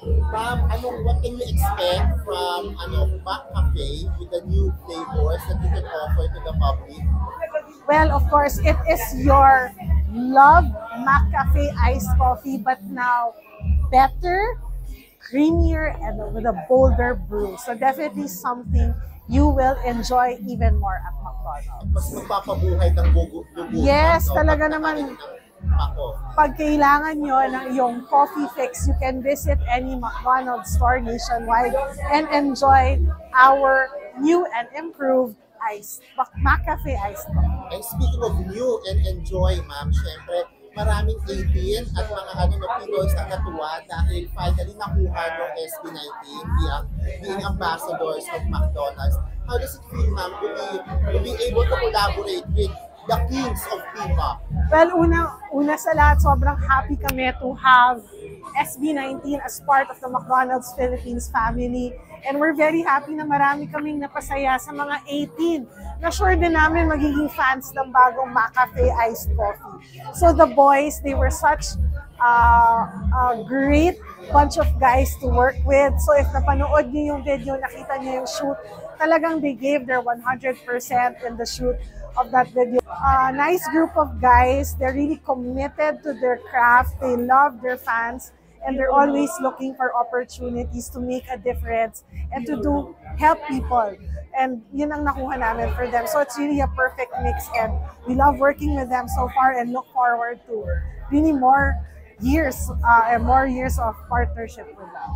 What can you expect from Mac Cafe with the new flavors that you can offer to the public? Well, of course, it is your love McCafe iced coffee, but now better, creamier, and with a bolder brew. So definitely something you will enjoy even more at Mas McDonald's. magpapabuhay ng dugo, ma'am, Yes, no? Pag talaga nakain naman, ng Mac Coffee. pag kailangan nyo ng iyong coffee fix, you can visit any McDonald's store nationwide and enjoy our new and improved McCafe iced coffee. And speaking of new and enjoy, ma'am, syempre, maraming 18 at mga no, Pinoys ang natuwa dahil finally nakuha ng SB19 being ambassadors of McDonald's. How does it feel, ma'am, to be able to collaborate with the kings of P-pop? Well, una sa lahat, sobrang happy kami to have SB19 as part of the McDonald's Philippines family. And we're very happy na marami kaming napasaya sa mga 18 na sure din namin magiging fans ng bagong McCafe iced coffee. So the boys, they were such a great bunch of guys to work with. So if napanood niyo yung video, nakita niyo yung shoot, talagang they gave their 100% in the shoot of that video. Nice group of guys. They're really committed to their craft. They love their fans. And they're always looking for opportunities to make a difference and to help people. And yun ang nakuha namin for them. So it's really a perfect mix, and we love working with them so far and look forward to really more years and more years of partnership with them.